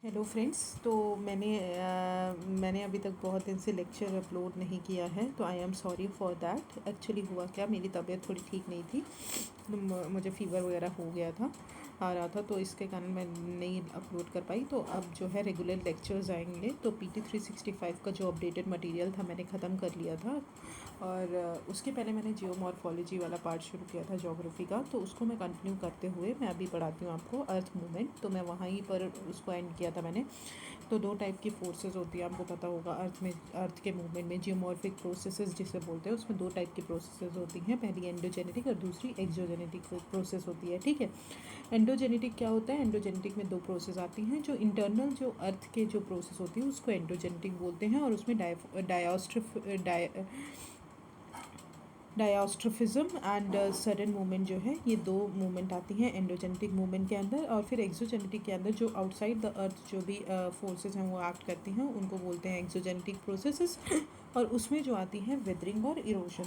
Hello friends. तो मैंने अभी तक बहुत दिन से लेक्चर अपलोड नहीं किया है, तो I am sorry for that. Actually हुआ क्या, मेरी तबीयत थोड़ी ठीक नहीं थी, मुझे फ़ीवर वगैरह हो गया था, आ रहा था, तो इसके कारण मैं नहीं अपलोड कर पाई। तो अब जो है रेगुलर लेक्चर्स आएंगे। तो PT 365 का जो अपडेटेड मटेरियल था मैंने ख़त्म कर लिया था, और उसके पहले मैंने जियोमॉर्फोलॉजी वाला पार्ट शुरू किया था ज्योग्राफी का, तो उसको मैं कंटिन्यू करते हुए मैं अभी पढ़ाती हूँ आपको अर्थ मूवमेंट। तो मैं वहीं पर उसको एंड किया था मैंने। तो दो टाइप की फोर्सेस होती है, आपको पता होगा अर्थ में, अर्थ के मूवमेंट में जियोमॉर्फिक प्रोसेसेस जिसे बोलते हैं, उसमें दो टाइप की प्रोसेसेस होती हैं। पहली एंडोजेनेटिक और दूसरी एक्सोजेनेटिक प्रोसेस होती है। ठीक है, एंडोजेनेटिक क्या होता है? एंडोजेनेटिक में दो प्रोसेस आती हैं। जो इंटरनल जो अर्थ के जो प्रोसेस होती है उसको एंडोजेनेटिक बोलते हैं, और उसमें डायास्ट्रोफिज्म एंड सडन मूवमेंट जो है, ये दो मूवमेंट आती हैं एंडोजेनेटिक मूवमेंट के अंदर। और फिर एक्सोजेनेटिक के अंदर जो आउटसाइड द अर्थ जो भी फोर्सेस हैं वो एक्ट करती हैं, उनको बोलते हैं एक्सोजेनेटिक प्रोसेसेस। और उसमें जो आती हैं वेदरिंग और इरोजन।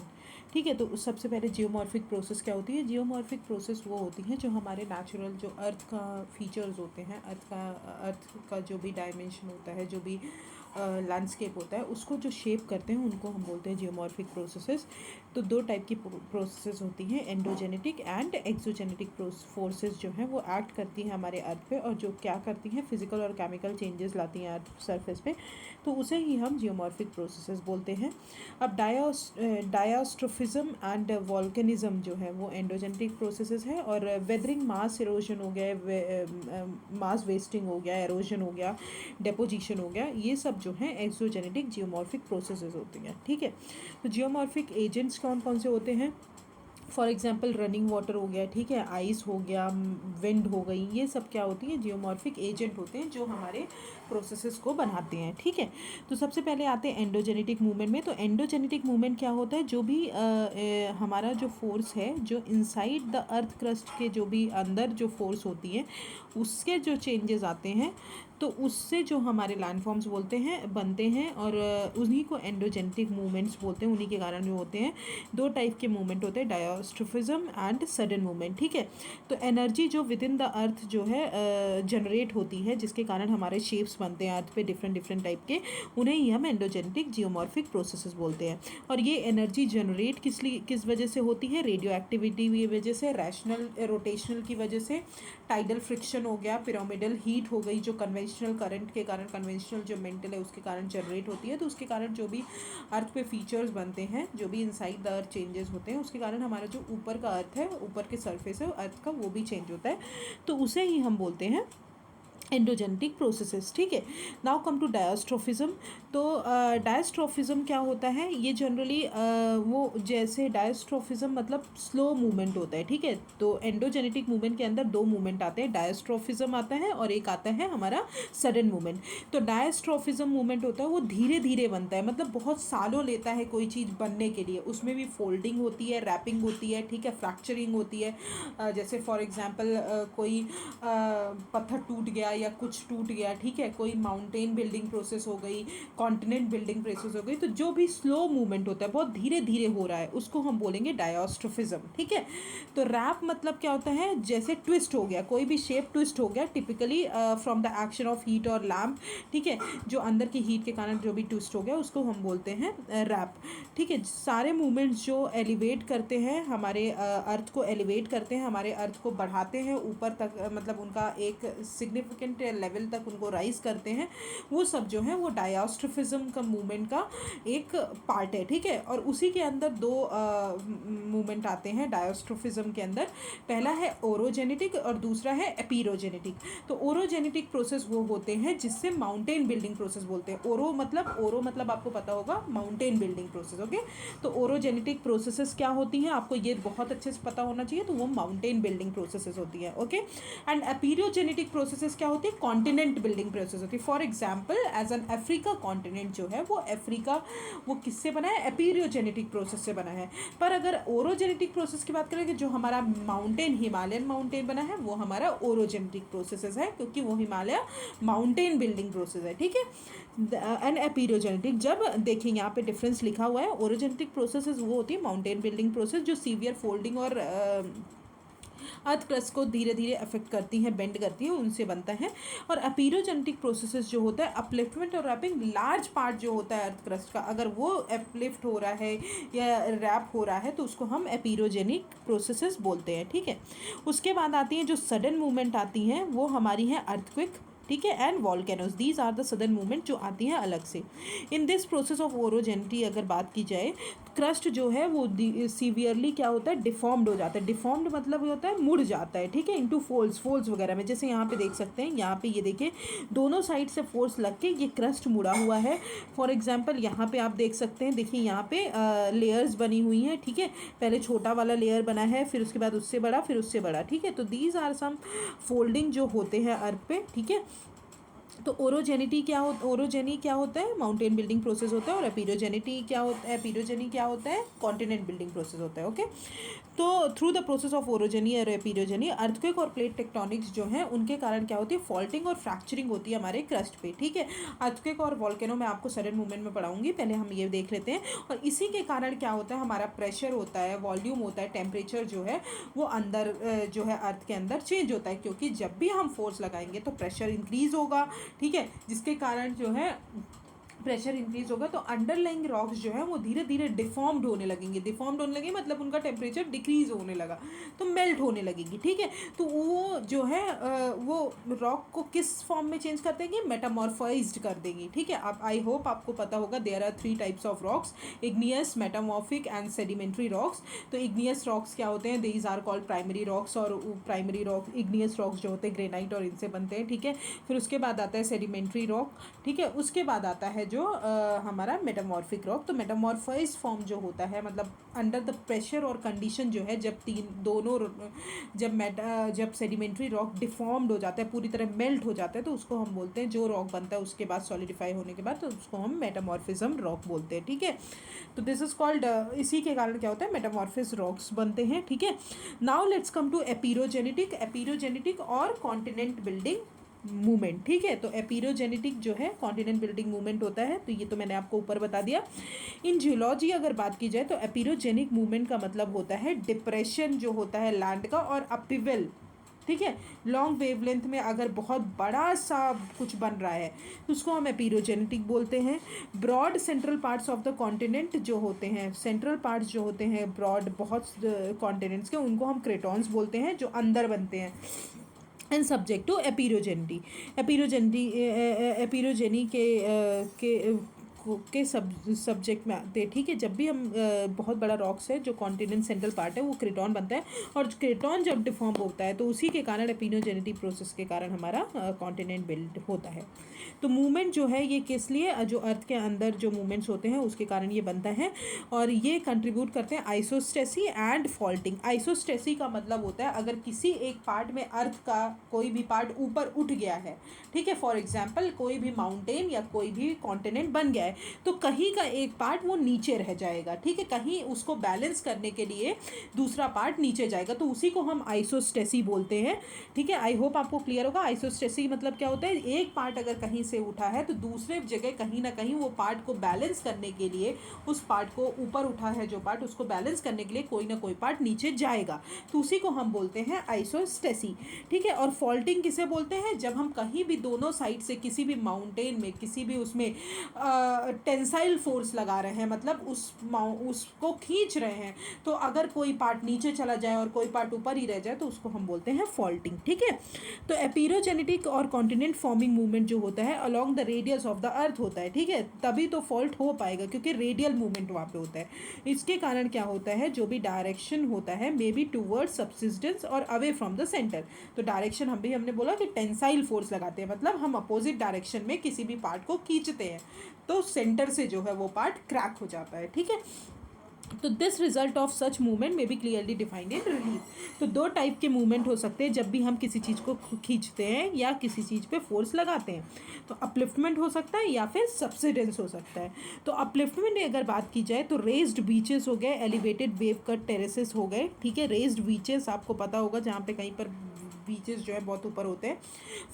ठीक है, तो सबसे पहले जियोमॉर्फिक प्रोसेस क्या होती है? जियोमॉर्फिक प्रोसेस वो होती हैं जो हमारे नेचुरल जो अर्थ का फीचर्स होते हैं, अर्थ का जो भी डायमेंशन होता है, जो भी लैंडस्केप होता है, उसको जो शेप करते हैं उनको हम बोलते हैं जियोमॉर्फिक प्रोसेसेस। तो दो टाइप की प्रोसेसेस होती हैं, एंडोजेनेटिक एंड एक्सोजेनेटिक फोर्सेस जो हैं वो एक्ट करती हैं हमारे अर्थ पे, और जो क्या करती हैं, फिजिकल और केमिकल चेंजेस लाती हैं अर्थ सरफेस पे, तो उसे ही हम जियोमॉर्फिक प्रोसेसेस बोलते हैं। अब डायास्ट्रोफिज्म एंड वॉल्केनिज्म जो है वो एंडोजेनेटिक प्रोसेसेस है, और वेदरिंग, मास इरोजन हो गया, मास वेस्टिंग हो गया, एरोजन हो गया, डेपोजिशन हो गया, ये सब जो है एक्सोजेनेटिक जियोमॉर्फिक प्रोसेसेस होती हैं। ठीक है, तो जियोमॉर्फिक एजेंट्स कौन कौन से होते हैं? फॉर एग्जांपल रनिंग वाटर हो गया, ठीक है, आइस हो गया, विंड हो गई, ये सब क्या होती हैं? जियोमॉर्फिक एजेंट होते हैं जो हमारे प्रोसेसेस को बनाते हैं। ठीक है, तो सबसे पहले आते हैं एंडोजेनेटिक मूवमेंट में। तो एंडोजेनेटिक मूवमेंट क्या होता है? जो भी हमारा जो फोर्स है, जो इनसाइड द अर्थ क्रस्ट के जो भी अंदर जो फोर्स होती है, उसके जो चेंजेस आते हैं, तो उससे जो हमारे लैंडफॉर्म्स बोलते हैं, बनते हैं, और उन्हीं को एंडोजेनेटिक मूवमेंट्स बोलते हैं। उन्हीं के कारण जो होते हैं, दो टाइप के मूवमेंट होते हैं, डायास्ट्रोफिज्म एंड सडन मूवमेंट। ठीक है, तो एनर्जी जो विद इन द अर्थ जो है जनरेट होती है, जिसके कारण हमारे शेप्स बनते हैं अर्थ पे डिफरेंट डिफरेंट टाइप के, उन्हें ही हम एंडोजेनेटिक जियोमॉर्फिक प्रोसेसेस बोलते हैं। और ये एनर्जी जनरेट किस वजह से होती है? रेडियो एक्टिविटी की वजह से, रैशनल रोटेशनल की वजह से, टाइडल फ्रिक्शन हो गया, पिरामिडल हीट हो गई, जो कन्वेंशनल करंट के कारण, कन्वेंशनल जो मेंटल है उसके कारण जनरेट होती है। तो उसके कारण जो भी अर्थ पे फीचर्स बनते हैं, जो भी इनसाइड द अर्थ चेंजेस होते हैं, उसके कारण हमारा जो ऊपर का अर्थ है, ऊपर के सरफेस है अर्थ का, वो भी चेंज होता है। तो उसे ही हम बोलते हैं एंडोजेनेटिक प्रोसेसेस। ठीक है, नाउ कम टू डायस्ट्रोफिज्म। तो डायस्ट्रोफिज्म क्या होता है? ये जनरली वो, जैसे डायस्ट्रोफिज्म मतलब स्लो मूवमेंट होता है। ठीक है, तो एंडोजेनेटिक मूवमेंट के अंदर दो मूवमेंट आते हैं, डायस्ट्रोफिज्म आता है और एक आता है हमारा सडन मूवमेंट। तो डायस्ट्रोफिज्म मूवमेंट होता है वो धीरे धीरे बनता है, मतलब बहुत सालों लेता है कोई चीज़ बनने के लिए। उसमें भी फोल्डिंग होती है, रैपिंग होती है, ठीक है, फ्रैक्चरिंग होती है। जैसे फॉर एग्जांपल कोई पत्थर टूट गया या कुछ टूट गया, ठीक है, कोई माउंटेन बिल्डिंग प्रोसेस हो गई, कॉन्टिनेंट बिल्डिंग प्रोसेस हो गई, तो जो भी स्लो मूवमेंट होता है, बहुत धीरे धीरे हो रहा है, उसको हम बोलेंगे डायस्ट्रोफिज्म। ठीक है, तो रैप मतलब क्या होता है? जैसे ट्विस्ट हो गया, कोई भी शेप ट्विस्ट हो गया, typically from the action of heat और लैम्प, ठीक है, जो अंदर की हीट के कारण जो भी ट्विस्ट हो गया, उसको हम बोलते हैं रैप। ठीक है, सारे मूवमेंट्स जो एलिवेट करते हैं हमारे अर्थ को, एलिवेट करते हैं हमारे अर्थ को, बढ़ाते हैं ऊपर तक, मतलब उनका एक सिग्निफिकेंट लेवल तक उनको राइज करते हैं, वो सब जो है वो डायस्ट्रोफिज्म का मूवमेंट का एक पार्ट है। ठीक है, और उसी के अंदर दो मूवमेंट आते हैं डायस्ट्रोफिज्म के अंदर। पहला है ओरोजेनेटिक और दूसरा है एपीरोजेनेटिक। तो ओरोजेनेटिक प्रोसेस वो होते हैं जिससे माउंटेन बिल्डिंग प्रोसेस बोलते हैं। ओरो मतलब आपको पता होगा माउंटेन बिल्डिंग प्रोसेस। ओके, तो ओरोजेनेटिक प्रोसेसेस क्या होती हैं आपको ये बहुत अच्छे से पता होना चाहिए, तो वो माउंटेन बिल्डिंग प्रोसेसेस होती हैं। ओके, एंड एपीरियोजेनेटिक प्रोसेसेस क्या होती है? कॉन्टिनेंट बिल्डिंग प्रोसेस होती है। For example as an Africa continent जो है वो अफ्रीका, वो किससे बना है? एपीरियोजेनेटिक प्रोसेस से बना है। पर अगर ओरोजेनेटिक प्रोसेस की बात करें कि जो हमारा माउंटेन, हिमालयन माउंटेन बना है, वो हमारा ओरोजेनेटिक प्रोसेस है, क्योंकि वो हिमालय माउंटेन बिल्डिंग प्रोसेस है। ठीक है, एंड एपीरियोजेनेटिक, जब देखेंगे यहाँ पे डिफरेंस लिखा हुआ है, ओरोजेनेटिक प्रोसेस वो होती है माउंटेन बिल्डिंग प्रोसेस जो सीवियर फोल्डिंग और अर्थ क्रस्ट को धीरे धीरे अफेक्ट करती हैं, बेंड करती हैं, उनसे बनता है। और अपीरोजेनेटिक प्रोसेसेस जो होता है, अपलिफ्टमेंट और रैपिंग, लार्ज पार्ट जो होता है अर्थ क्रस्ट का, अगर वो अपलिफ्ट हो रहा है या रैप हो रहा है तो उसको हम अपीरोजेनिक प्रोसेसेस बोलते हैं, ठीक है। उसके बाद आती हैं जो सडन मूवमेंट आती हैं, वो हमारी हैं अर्थक्विक, ठीक है, and volcanoes. These are the sudden movement जो आती हैं अलग से। In this process of orogeny अगर बात की जाए, क्रस्ट जो है वो सीवियरली क्या होता है, डिफॉर्म्ड हो जाता है। डिफॉर्म्ड मतलब होता है मुड़ जाता है, ठीक है, इनटू फोल्ड्स, फोल्ड्स वगैरह में। जैसे यहाँ पे देख सकते हैं, यहाँ पे ये देखिए दोनों साइड से फोर्स लग के ये क्रस्ट मुड़ा हुआ है। फॉर एग्जाम्पल यहाँ पे आप देख सकते हैं, देखिए यहाँ पे लेयर्स बनी हुई हैं, ठीक है। पहले छोटा वाला लेयर बना है, फिर उसके बाद उससे बड़ा, फिर उससे बड़ा, ठीक है। तो दीज आर सम फोल्डिंग जो होते हैं अर्थ पे, ठीक है। तो ओरोजेनिटी क्या ओरोजेनी क्या होता है, माउंटेन बिल्डिंग प्रोसेस होता है। और एपिरोजेनिटी क्या होता है, एपिरोजेनी क्या होता है, कॉन्टिनेंट बिल्डिंग प्रोसेस होता है, ओके। तो through the process of orogeny और एपिरोजेनी, अर्थक्वेक और प्लेट टेक्टोनिक्स जो हैं उनके कारण क्या होती है, फॉल्टिंग और फ्रैक्चरिंग होती है हमारे क्रस्ट पे, ठीक है। अर्थक्वेक और वॉल्केनो में आपको सडन मूवमेंट में पढ़ाऊंगी, पहले हम ये देख लेते हैं। और इसी के कारण क्या होता है, हमारा प्रेशर होता है, वॉल्यूम होता है, टेम्परेचर जो है वो अंदर जो है अर्थ के अंदर चेंज होता है, क्योंकि जब भी हम फोर्स लगाएंगे तो प्रेशर इंक्रीज होगा, ठीक है, जिसके कारण जो है प्रेशर इंक्रीज होगा तो अंडरलाइंग रॉक्स जो है वो धीरे धीरे डिफॉर्म्ड होने लगेंगे। डिफॉर्म्ड होने लगेंगे मतलब उनका टेम्परेचर डिक्रीज होने लगा, तो मेल्ट होने लगेगी, ठीक है। तो वो जो है वो रॉक को किस फॉर्म में चेंज कर देंगे, मेटामॉर्फाइज्ड कर देंगी, ठीक है। अब आई होप आपको पता होगा there are 3 types of rocks, igneous, metamorphic and sedimentary rocks. तो इग्नियस रॉक्स क्या होते हैं, these are called primary rocks. और प्राइमरी रॉक इग्नियस रॉक्स जो होते हैं ग्रेनाइट और इनसे बनते हैं, ठीक है। फिर उसके बाद आता है सेडिमेंट्री रॉक, ठीक है। उसके बाद आता है जो हमारा मेटामॉर्फिक रॉक। तो मेटामॉर्फाइज फॉर्म जो होता है, मतलब अंडर द प्रेशर और कंडीशन जो है, जब जब सेडिमेंट्री रॉक डिफॉर्म्ड हो जाता है, पूरी तरह मेल्ट हो जाता है, तो उसको हम बोलते हैं, जो रॉक बनता है उसके बाद सॉलिडिफाई होने के बाद, तो उसको हम मेटामॉर्फिज्म रॉक बोलते हैं, ठीक है। तो दिस इज कॉल्ड, इसी के कारण क्या होता है, मेटामॉर्फिस रॉक्स बनते हैं, ठीक है। नाउ लेट्स कम टू एपिरोजेनेटिक और कॉन्टिनेंट बिल्डिंग मूवमेंट, ठीक है। तो एपिरोजेनेटिक जो है कॉन्टिनेंट बिल्डिंग मूवमेंट होता है, तो ये तो मैंने आपको ऊपर बता दिया। इन जियोलॉजी अगर बात की जाए तो एपिरोजेनिक मूवमेंट का मतलब होता है डिप्रेशन जो होता है लैंड का, और अपीवल, ठीक है। लॉन्ग वेवलेंथ में अगर बहुत बड़ा सा कुछ बन रहा है तो उसको हम एपिरोजेनेटिक बोलते हैं। Broad central parts of the continent जो होते हैं, सेंट्रल पार्ट्स जो होते हैं ब्रॉड बहुत कॉन्टिनेंट्स के, उनको हम क्रेटॉन्स बोलते हैं, जो अंदर बनते हैं। एंड सब्जेक्ट टू एपिरोजेनिटी, एपिरोजेनी के सब्जेक्ट में आते हैं, ठीक है। जब भी हम बहुत बड़ा रॉक्स है जो कॉन्टिनेंट सेंट्रल पार्ट है, वो क्रेटॉन बनता है, और क्रेटॉन जब डिफॉर्म होता है तो उसी के कारण एपिरोजेनिटी प्रोसेस के कारण हमारा कॉन्टिनेंट बिल्ड होता है। तो मूवमेंट जो है ये किस लिए, जो अर्थ के अंदर जो मूवमेंट्स होते हैं उसके कारण ये बनता है, और ये कंट्रीब्यूट करते हैं आइसोस्टेसी एंड फॉल्टिंग। आइसोस्टेसी का मतलब होता है अगर किसी एक पार्ट में अर्थ का कोई भी पार्ट ऊपर उठ गया है, ठीक है। फॉर एग्जाम्पल कोई भी माउंटेन या कोई भी कॉन्टिनेंट बन गया है, तो कहीं का एक पार्ट वो नीचे रह जाएगा, ठीक है, कहीं उसको बैलेंस करने के लिए दूसरा पार्ट नीचे जाएगा, तो उसी को हम आइसोस्टेसी बोलते हैं, ठीक है। आई होप आपको क्लियर होगा। आइसोस्टेसी मतलब क्या होता है, एक पार्ट अगर कहीं से उठा है तो दूसरे जगह कहीं ना कहीं वो पार्ट को बैलेंस करने के लिए, उस पार्ट को ऊपर उठा है जो पार्ट, उसको बैलेंस करने के लिए कोई ना कोई पार्ट नीचे जाएगा, तो उसी को हम बोलते हैं आइसोस्टेसी, ठीक है। और फॉल्टिंग किसे बोलते हैं, जब हम कहीं भी दोनों साइड से किसी भी माउंटेन में किसी भी उसमें टेंसाइल फोर्स लगा रहे हैं, मतलब उसको खींच रहे हैं, तो अगर कोई पार्ट नीचे चला जाए और कोई पार्ट ऊपर ही रह जाए तो उसको हम बोलते हैं फॉल्टिंग, ठीक है। तो एपिरोजेनेटिक और कॉन्टिनेंट फॉर्मिंग मूवमेंट जो होता है along the radius of the अर्थ होता है, ठीक है, तभी तो फॉल्ट हो पाएगा, क्योंकि रेडियल मूवमेंट वहाँ पे होता है। इसके कारण क्या होता है, जो भी डायरेक्शन होता है मे बी टूवर्ड्स सबसिस्टेंस और अवे फ्रॉम द सेंटर। तो डायरेक्शन हमने बोला कि टेंसाइल फोर्स लगाते हैं, मतलब हम अपोजिट डायरेक्शन में किसी भी पार्ट को खींचते हैं, तो सेंटर से जो है वो पार्ट क्रैक हो जाता है, ठीक है। तो this result of such movement may be clearly defined in relief. तो 2 टाइप के मूवमेंट हो सकते हैं जब भी हम किसी चीज़ को खींचते हैं या किसी चीज़ पे फोर्स लगाते हैं। तो अपलिफ्टमेंट हो सकता है या फिर सबसिडेंस हो सकता है। तो अपलिफ्टमेंट में अगर बात की जाए तो रेज्ड बीचेस हो गए, एलिवेटेड वेव कट टेरेसेस हो गए, ठीक है। रेज्ड बीचेस आपको पता होगा जहाँ पे कहीं पर बीचेस जो है बहुत ऊपर होते हैं।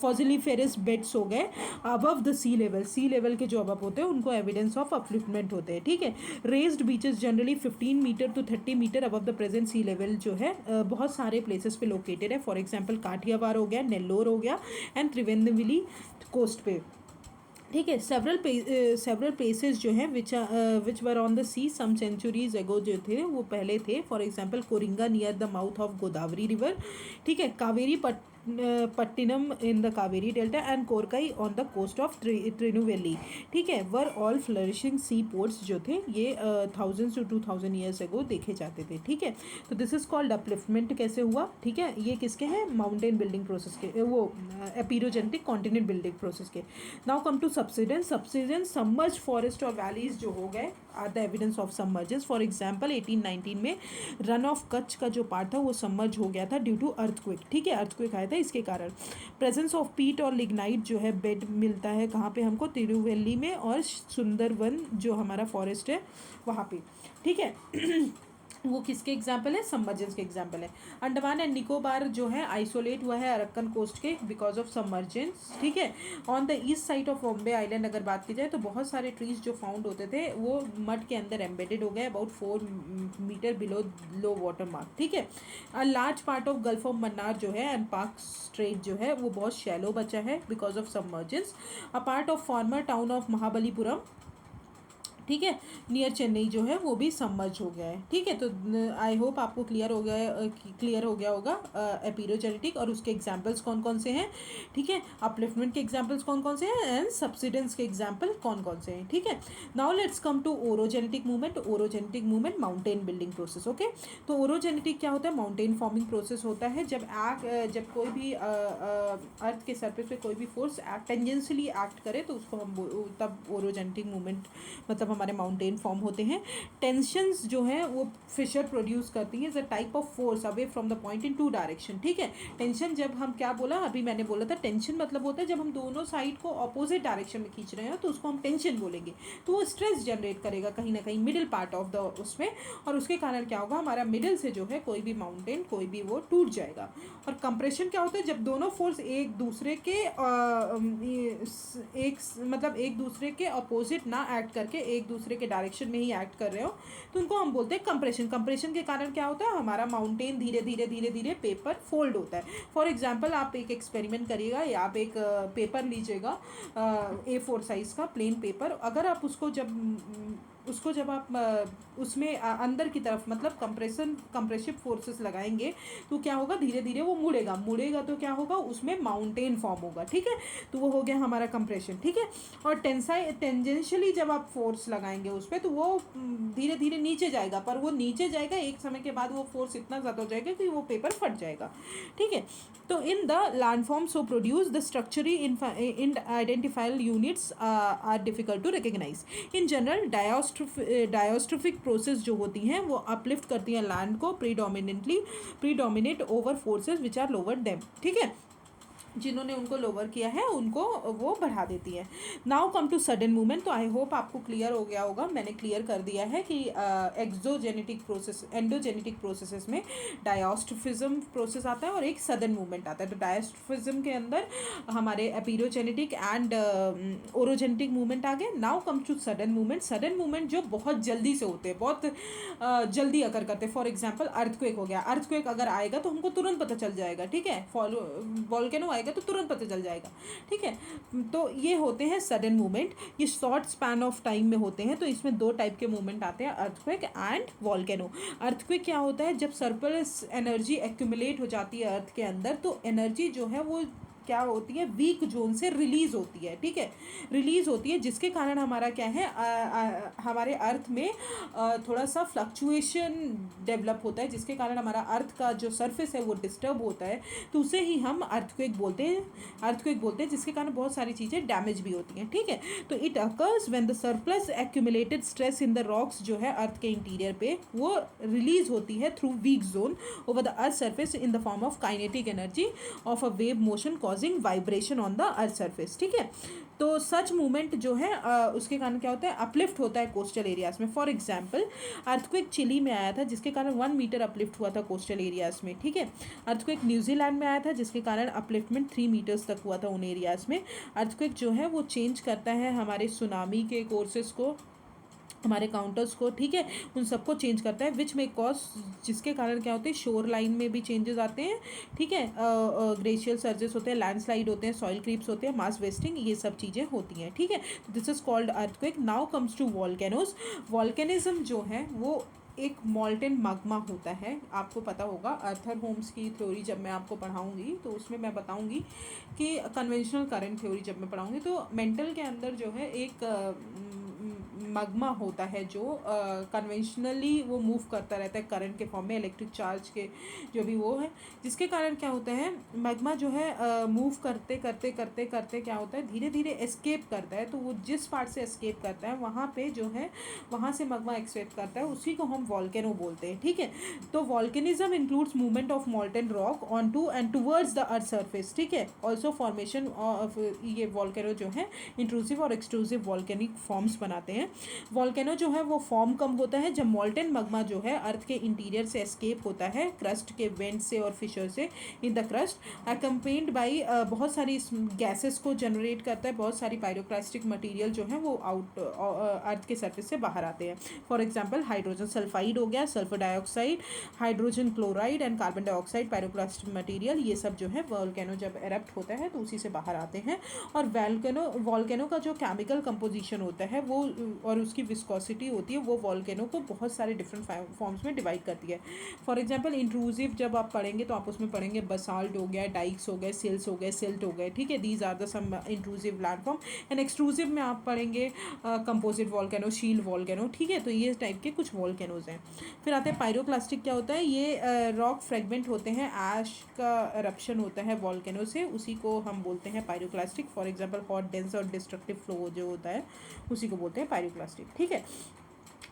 फॉसिलिफेरस बेड्स हो गए अबव द सी लेवल के जो अबव होते हैं उनको एविडेंस ऑफ अपलिफ्टमेंट होते हैं, ठीक है। Raised beaches generally 15 meter to 30 meter above the present sea level जो है बहुत सारे प्लेसेस पे लोकेटेड है। फॉर एग्जांपल काठियावाड़ हो गया, नेल्लोर हो गया एंड त्रिवेंद्रवेली कोस्ट पे, ठीक है। सेवरल प्लेसेस जो हैं which were on the sea some centuries ago जो थे वो पहले थे। For example Coringa near the mouth of Godavari river, ठीक है। Kaveripattinam in the Kaveri delta and Korkai on the coast of Tirunelveli, ठीक है, were all flourishing sea ports जो थे ये 1000 to 2000 ईयर्स एगो देखे जाते थे, ठीक है। तो दिस इज कॉल्ड अपलिफ्टमेंट कैसे हुआ, ठीक है। ये किसके हैं, माउंटेन बिल्डिंग प्रोसेस के, वो एपिरोजेनेटिक कॉन्टिनेंट बिल्डिंग प्रोसेस के। Now come to subsidence submerge forest और वैलीज जो हो गए are the evidence of submergence. For example 1819 में रन ऑफ कच्छ का जो पार्ट था वो सबमर्ज हो गया था ड्यू टू अर्थक्वेक, ठीक है। अर्थक्वेक आया था इसके कारण। प्रेजेंस ऑफ पीट और लिग्नाइट जो है बेड मिलता है कहाँ पे हमको, तिरुवल्ली में और सुंदरवन जो हमारा फॉरेस्ट है वहाँ पे, ठीक है। वो किसके एग्जाम्पल है, सबमर्जेंस के एग्जाम्पल है। अंडमान एंड निकोबार जो है आइसोलेट हुआ है अरक्कन कोस्ट के बिकॉज ऑफ सबमर्जेंस, ठीक है। On the east side of Bombay island अगर बात की जाए तो बहुत सारे ट्रीज जो फाउंड होते थे वो मड के अंदर एम्बेडेड हो गए about 4 meter below low water mark, ठीक है। A large part of gulf of Mannar जो है एंड पार्क स्ट्रेट जो है वो बहुत शैलो बचा है because of submergence. A part of former town of Mahabalipuram, ठीक है, नियर चेन्नई जो है वो भी सबमर्ज हो गया है, ठीक है। तो आई होप आपको क्लियर हो गया होगा एपिरोजेनेटिक और उसके एग्जांपल्स कौन कौन से हैं, ठीक है। अपलिफ्टमेंट के एग्जांपल्स कौन कौन से हैं एंड सबसिडेंस के एग्जांपल कौन कौन से हैं, ठीक है। Now let's come to orogenetic movement mountain building process, okay. तो ओरोजेनेटिक क्या होता है, माउंटेन फॉर्मिंग प्रोसेस होता है जब कोई भी अर्थ के सरफेस पे कोई भी फोर्स टेंजेंशियली एक्ट करे तो उसको हम तब ओरोजेनेटिक मूवमेंट मतलब हमारे माउंटेन फॉर्म होते हैं। टेंशन्स जो है वो फिशर प्रोड्यूस करती है, is a type of force away from the point in two direction, ठीक है। टेंशन जब हम क्या बोला अभी मैंने बोला था, टेंशन मतलब होता है जब हम दोनों साइड को ऑपोजिट डायरेक्शन में खींच रहे हो तो उसको हम टेंशन बोलेंगे। तो वो स्ट्रेस जनरेट करेगा कहीं ना कहीं मिडिल पार्ट ऑफ द उसमें, और उसके कारण क्या होगा, हमारा मिडिल से जो है कोई भी माउंटेन कोई भी वो टूट जाएगा। और कंप्रेशन क्या होता है, जब दोनों फोर्स एक दूसरे के अपोजिट ना एक्ट करके एक दूसरे के डायरेक्शन में ही एक्ट कर रहे हो तो उनको हम बोलते हैं कंप्रेशन। कंप्रेशन के कारण क्या होता है, हमारा माउंटेन धीरे धीरे पेपर फोल्ड होता है। फॉर एग्जांपल आप एक एक्सपेरिमेंट करिएगा या आप एक पेपर लीजिएगा A4 साइज का प्लेन पेपर, अगर आप उसको जब आप उसमें अंदर की तरफ मतलब कंप्रेसिव फोर्सेस लगाएंगे तो क्या होगा, धीरे धीरे वो मुड़ेगा तो क्या होगा, उसमें माउंटेन फॉर्म होगा, ठीक है। तो वो हो गया हमारा कंप्रेशन, ठीक है। और टेंजेंशियली जब आप फोर्स लगाएंगे उस पर तो वो धीरे धीरे नीचे जाएगा, पर वो नीचे जाएगा एक समय के बाद वो फोर्स इतना ज़्यादा हो जाएगा कि वो पेपर फट जाएगा, ठीक है। तो in the landform so produce the structurally in identifiable units are difficult to recognise. In general diastrophic process जो होती हैं वो अपलिफ्ट करती हैं लैंड को predominate over forces which are lower them, ठीक है। जिन्होंने उनको लोअर किया है उनको वो बढ़ा देती है। Now come to sudden movement. तो आई होप आपको क्लियर हो गया होगा, मैंने क्लियर कर दिया है कि एंडोजेनेटिक प्रोसेसेस में डायोस्ट्रोफिज्म प्रोसेस आता है और एक सडन मूवमेंट आता है। तो डायोस्ट्रोफिज्म के अंदर हमारे एपिरोजेनेटिक एंड ओरोजेनेटिक मूवमेंट आ गए। Now come to sudden movement जो बहुत जल्दी से होते हैं, बहुत जल्दी अकर करते हैं। फॉर एग्जाम्पल अर्थक्वेक हो गया, अर्थक्वेक अगर आएगा तो हमको तुरंत पता चल जाएगा, ठीक है। वॉल्केनो आएगा तो तुरंत पता चल जाएगा, ठीक है। तो ये होते हैं सडन मूवमेंट, ये शॉर्ट स्पैन ऑफ टाइम में होते हैं। तो इसमें 2 टाइप के मूवमेंट आते हैं, अर्थक्वेक एंड वॉल्केनो। अर्थक्वेक क्या होता है, जब सरप्लस एनर्जी एक्यूमुलेट हो जाती है अर्थ के अंदर तो एनर्जी जो है वो क्या होती है, वीक जोन से रिलीज होती है, ठीक है, रिलीज होती है, जिसके कारण हमारा क्या है हमारे अर्थ में थोड़ा सा फ्लक्चुएशन डेवलप होता है, जिसके कारण हमारा अर्थ का जो सरफेस है वो डिस्टर्ब होता है। तो उसे ही हम अर्थक्वेक बोलते हैं, जिसके कारण बहुत सारी चीज़ें डैमेज भी होती हैं, ठीक है। तो it occurs when the surplus accumulated stress in the rocks जो है अर्थ के इंटीरियर पे वो रिलीज होती है through week zone over the earth surface in the form of kinetic energy of a wave motion causing vibration on the earth surface, ठीक है। तो सच मूवमेंट जो है उसके कारण क्या होता है, अपलिफ्ट होता है कोस्टल एरियाज में। फॉर एग्जांपल अर्थक्वेक चिली में आया था जिसके कारण 1 मीटर अपलिफ्ट हुआ था कोस्टल एरियाज में, ठीक है। अर्थक्वेक न्यूजीलैंड में आया था जिसके कारण अपलिफ्टमेंट 3 मीटर्स तक हुआ था उन एरियाज में। अर्थक्वेक जो है वो चेंज करता है हमारे सुनामी के कोर्सेज को, हमारे काउंटर्स को, ठीक है, उन सबको चेंज करता है, विच में कॉज, जिसके कारण क्या होते हैं, शोर लाइन में भी चेंजेस आते हैं, ठीक है, ग्लेशियल सर्जेस होते हैं, लैंडस्लाइड होते हैं, सॉइल क्रीप्स होते हैं, मास वेस्टिंग, ये सब चीज़ें होती हैं, ठीक है। This is called earthquake. Now comes to volcanoes. Volcanism जो है वो एक मॉल्टेन magma होता है, आपको पता होगा। अर्थर होम्स की थ्योरी जब मैं आपको पढ़ाऊंगी तो उसमें मैं बताऊंगी कि कन्वेंशनल करंट थ्योरी जब मैं पढ़ाऊंगी तो मेंटल के अंदर जो है एक magma होता है जो कन्वेंशनली वो मूव करता रहता है करंट के फॉर्म में, इलेक्ट्रिक चार्ज के जो भी वो है, जिसके कारण क्या होता है magma जो है मूव करते करते करते करते क्या होता है, धीरे धीरे एस्केप करता है। तो वो जिस पार्ट से एस्केप करता है वहाँ पे जो है वहाँ से magma एस्केप करता है, उसी को हम वॉल्केनो बोलते हैं, ठीक है। तो volcanism includes movement of molten rock onto and towards the earth surface, ठीक है। ऑल्सो फॉर्मेशन ऑफ ये वॉल्केनो जो है इंट्रूसिव और एक्सट्रूसिव वॉल्केनिक फॉर्म्स बनाते हैं। वॉल्केनो जो है वो फॉर्म कम होता है जब मॉल्टेन magma जो है अर्थ के इंटीरियर से एस्केप होता है क्रस्ट के वेंट से और फिशर से in the crust, accompanied by बहुत सारी गैसेस को जनरेट करता है, बहुत सारी पायरोक्लास्टिक मटेरियल जो है वो आउट अर्थ के सरफेस से बाहर आते हैं। फॉर एग्जांपल हाइड्रोजन सल्फाइड हो गया, sulphur dioxide, hydrogen chloride and carbon dioxide, pyroclastic material, ये सब जो है वॉल्केनो जब एरप्ट होता है तो उसी से बाहर आते हैं। और वॉल्केनो का जो केमिकल कंपोजिशन होता है वो और उसकी विस्कोसिटी होती है वो वॉल्केनो को बहुत सारे डिफरेंट फॉर्म्स में डिवाइड करती है। फॉर एग्जांपल इंट्रूसिव जब आप पढ़ेंगे तो आप उसमें पढ़ेंगे बसाल्ट हो गया, डाइक्स हो गए, सिल्स हो गए, सिल्ट हो गए, ठीक है, these are the some intrusive landform. And extrusive में आप पढ़ेंगे कंपोजिट वॉल्केनो, शील्ड वॉल्केनो, ठीक है। तो ये टाइप के कुछ वॉल्केनोज हैं। फिर आते हैं पायरोक्लास्टिक। क्या होता है, ये रॉक फ्रेगमेंट होते हैं, ऐश का eruption होता है वॉल्केनो से, उसी को हम बोलते हैं pyroclastic. For example hot, dense और डिस्ट्रक्टिव फ्लो जो होता है उसी को बोलते हैं पायरोक्लास्टिक, ठीक है।